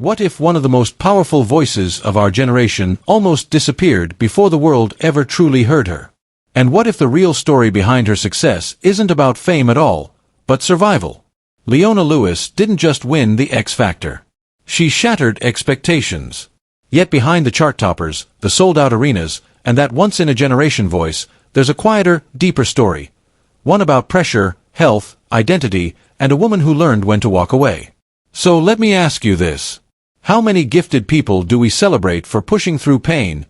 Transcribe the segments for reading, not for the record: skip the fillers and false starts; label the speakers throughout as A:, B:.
A: What if one of the most powerful voices of our generation almost disappeared before the world ever truly heard her? And what if the real story behind her success isn't about fame at all, but survival? Leona Lewis didn't just win the X Factor. She shattered expectations. Yet behind the chart toppers, the sold-out arenas, and that once-in-a-generation voice, there's a quieter, deeper story. One about pressure, health, identity, and a woman who learned when to walk away. So let me ask you this. How many gifted people do we celebrate for pushing through pain,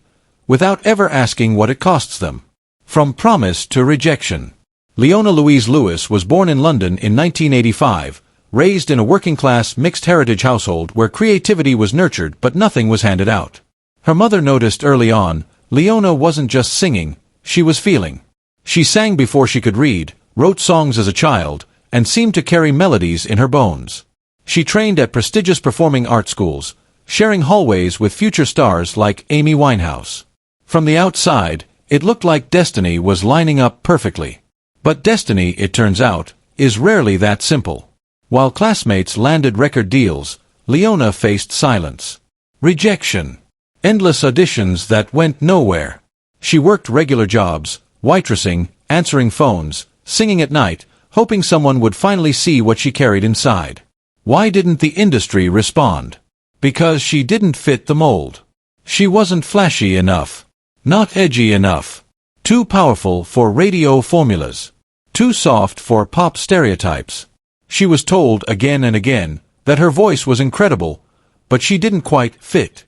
A: without ever asking what it costs them? From promise to rejection. Leona Louise Lewis was born in London in 1985, raised in a working-class, mixed-heritage household where creativity was nurtured but nothing was handed out. Her mother noticed early on, Leona wasn't just singing, she was feeling. She sang before she could read, wrote songs as a child, and seemed to carry melodies in her bones. She trained at prestigious performing art schools, sharing hallways with future stars like Amy Winehouse. From the outside, it looked like destiny was lining up perfectly. But destiny, it turns out, is rarely that simple. While classmates landed record deals, Leona faced silence. Rejection. Endless auditions that went nowhere. She worked regular jobs, waitressing, answering phones, singing at night, hoping someone would finally see what she carried inside. Why didn't the industry respond? Because she didn't fit the mold. She wasn't flashy enough. Not edgy enough. Too powerful for radio formulas. Too soft for pop stereotypes. She was told again and again that her voice was incredible, but she didn't quite fit.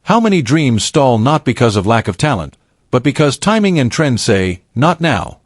A: How many dreams stall not because of lack of talent, but because timing and trends say, not now?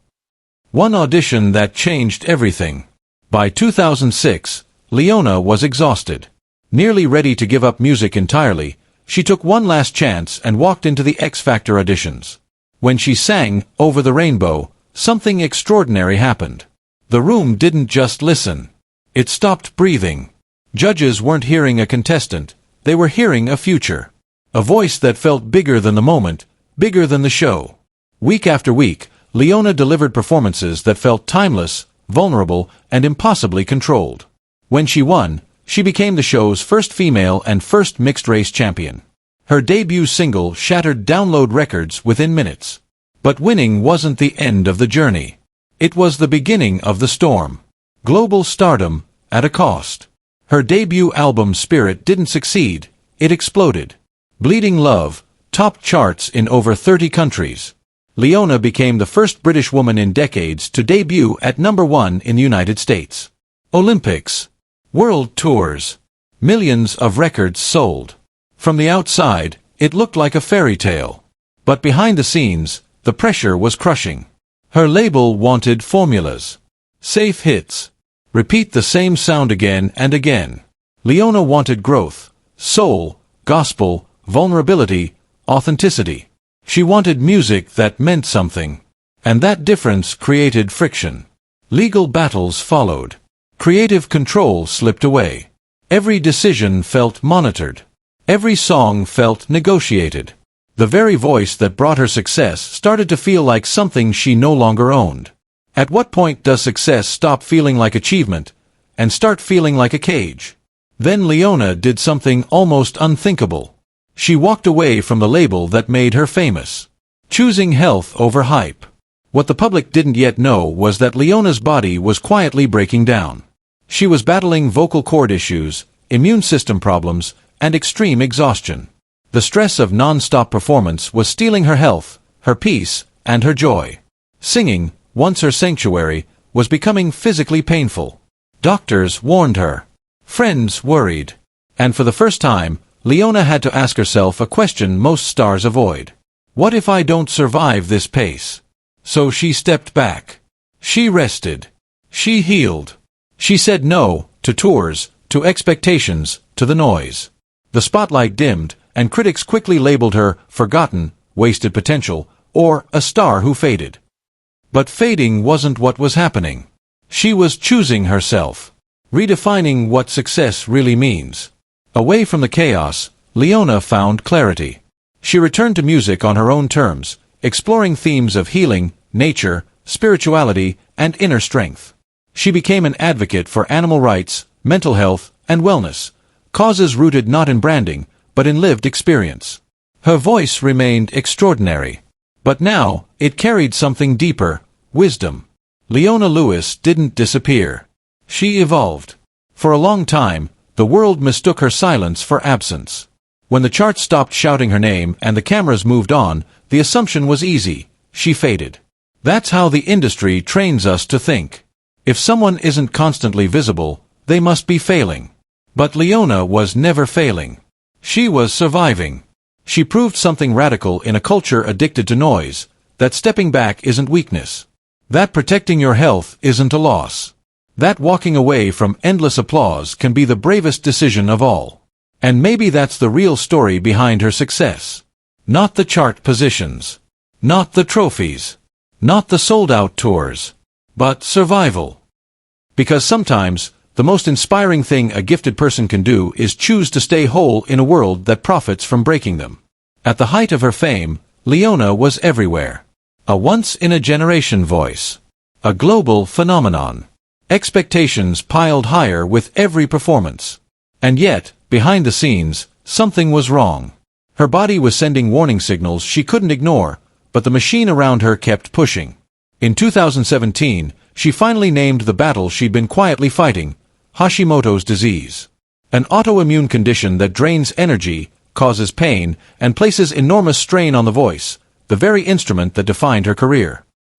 A: One audition that changed everything. By 2006, Leona was exhausted. Nearly ready to give up music entirely, she took one last chance and walked into the X Factor auditions. When she sang Over the Rainbow, something extraordinary happened. The room didn't just listen. It stopped breathing. Judges weren't hearing a contestant, they were hearing a future. A voice that felt bigger than the moment, bigger than the show. Week after week, Leona delivered performances that felt timeless, vulnerable, and impossibly controlled. When she won, she became the show's first female and first mixed-race champion. Her debut single shattered download records within minutes. But winning wasn't the end of the journey. It was the beginning of the storm. Global stardom, at a cost. Her debut album Spirit didn't succeed, it exploded. Bleeding Love topped charts in over 30 countries. Leona became the first British woman in decades to debut at #1 in the United States. Olympics. World tours. Millions of records sold. From the outside, it looked like a fairy tale. But behind the scenes, the pressure was crushing. Her label wanted formulas. Safe hits. Repeat the same sound again and again. Leona wanted growth, soul, gospel, vulnerability, authenticity. She wanted music that meant something. And that difference created friction. Legal battles followed. Creative control slipped away. Every decision felt monitored. Every song felt negotiated. The very voice that brought her success started to feel like something she no longer owned. At what point does success stop feeling like achievement and start feeling like a cage? Then Leona did something almost unthinkable. She walked away from the label that made her famous, choosing health over hype. What the public didn't yet know was that Leona's body was quietly breaking down. She was battling vocal cord issues, immune system problems, and extreme exhaustion. The stress of non-stop performance was stealing her health, her peace, and her joy. Singing, once her sanctuary, was becoming physically painful. Doctors warned her. Friends worried. And for the first time, Leona had to ask herself a question most stars avoid. What if I don't survive this pace? So she stepped back. She rested. She healed. She said no to tours, to expectations, to the noise. The spotlight dimmed, and critics quickly labeled her forgotten, wasted potential, or a star who faded. But fading wasn't what was happening. She was choosing herself, redefining what success really means. Away from the chaos, Leona found clarity. She returned to music on her own terms, exploring themes of healing, nature, spirituality, and inner strength. She became an advocate for animal rights, mental health, and wellness, causes rooted not in branding, but in lived experience. Her voice remained extraordinary. But now, it carried something deeper: wisdom. Leona Lewis didn't disappear. She evolved. For a long time, the world mistook her silence for absence. When the charts stopped shouting her name and the cameras moved on, the assumption was easy: she faded. That's how the industry trains us to think. If someone isn't constantly visible, they must be failing. But Leona was never failing. She was surviving. She proved something radical in a culture addicted to noise: that stepping back isn't weakness. That protecting your health isn't a loss. That walking away from endless applause can be the bravest decision of all. And maybe that's the real story behind her success. Not the chart positions. Not the trophies. Not the sold-out tours. But survival. Because sometimes, the most inspiring thing a gifted person can do is choose to stay whole in a world that profits from breaking them. At the height of her fame, Leona was everywhere. A once-in-a-generation voice. A global phenomenon. Expectations piled higher with every performance. And yet, behind the scenes, something was wrong. Her body was sending warning signals she couldn't ignore, but the machine around her kept pushing. In 2017, she finally named the battle she'd been quietly fighting: Hashimoto's disease. An autoimmune condition that drains energy, causes pain, and places enormous strain on the voice, the very instrument that defined her career.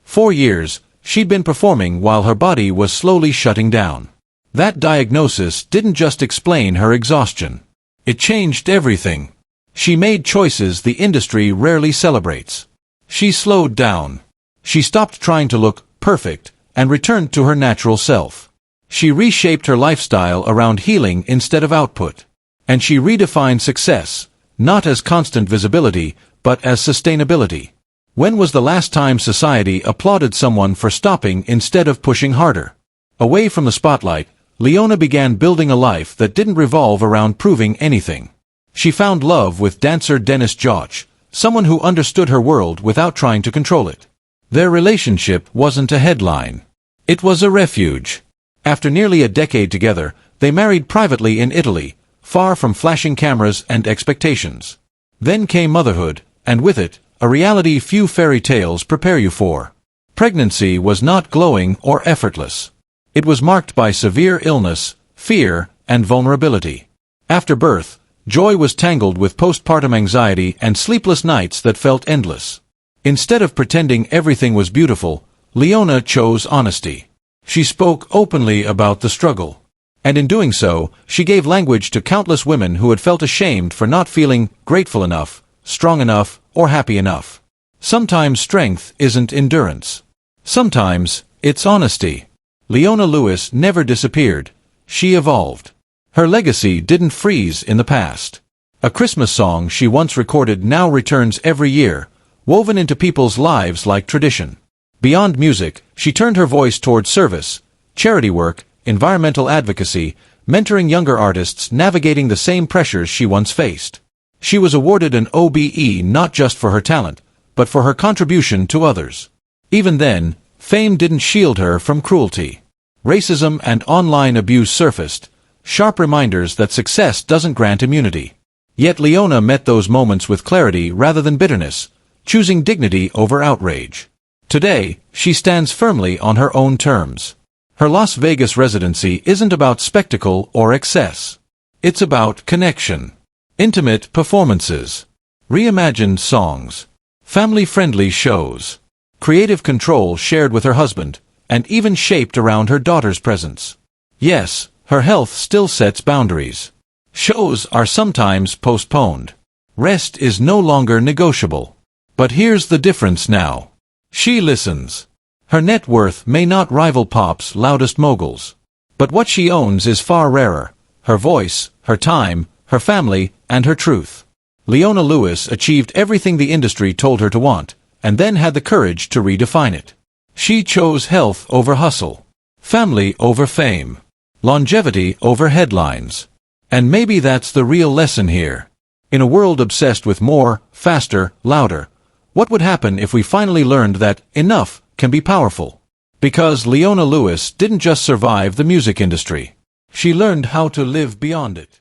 A: 4 years, she'd been performing while her body was slowly shutting down. That diagnosis didn't just explain her exhaustion. It changed everything. She made choices the industry rarely celebrates. She slowed down. She stopped trying to look perfect and returned to her natural self. She reshaped her lifestyle around healing instead of output. And she redefined success, not as constant visibility, but as sustainability. When was the last time society applauded someone for stopping instead of pushing harder? Away from the spotlight, Leona began building a life that didn't revolve around proving anything. She found love with dancer Dennis Joch, someone who understood her world without trying to control it. Their relationship wasn't a headline. It was a refuge. After nearly a decade together, they married privately in Italy, far from flashing cameras and expectations. Then came motherhood, and with it, a reality few fairy tales prepare you for. Pregnancy was not glowing or effortless. It was marked by severe illness, fear, and vulnerability. After birth, Joy was tangled with postpartum anxiety and sleepless nights that felt endless. Instead of pretending everything was beautiful, Leona chose honesty. She spoke openly about the struggle. And in doing so, she gave language to countless women who had felt ashamed for not feeling grateful enough, strong enough, or happy enough. Sometimes strength isn't endurance. Sometimes, it's honesty. Leona Lewis never disappeared. She evolved. Her legacy didn't freeze in the past. A Christmas song she once recorded now returns every year, woven into people's lives like tradition. Beyond music, she turned her voice toward service, charity work, environmental advocacy, mentoring younger artists navigating the same pressures she once faced. She was awarded an OBE not just for her talent, but for her contribution to others. Even then, fame didn't shield her from cruelty. Racism and online abuse surfaced, sharp reminders that success doesn't grant immunity. Yet Leona met those moments with clarity rather than bitterness, choosing dignity over outrage. Today, she stands firmly on her own terms. Her Las Vegas residency isn't about spectacle or excess. It's about connection. Intimate performances. Reimagined songs. Family-friendly shows. Creative control shared with her husband, and even shaped around her daughter's presence. Yes, her health still sets boundaries. Shows are sometimes postponed. Rest is no longer negotiable. But here's the difference now. She listens. Her net worth may not rival pop's loudest moguls. But what she owns is far rarer: her voice, her time, her family, and her truth. Leona Lewis achieved everything the industry told her to want, and then had the courage to redefine it. She chose health over hustle, family over fame, longevity over headlines. And maybe that's the real lesson here. In a world obsessed with more, faster, louder, what would happen if we finally learned that enough can be powerful? Because Leona Lewis didn't just survive the music industry. She learned how to live beyond it.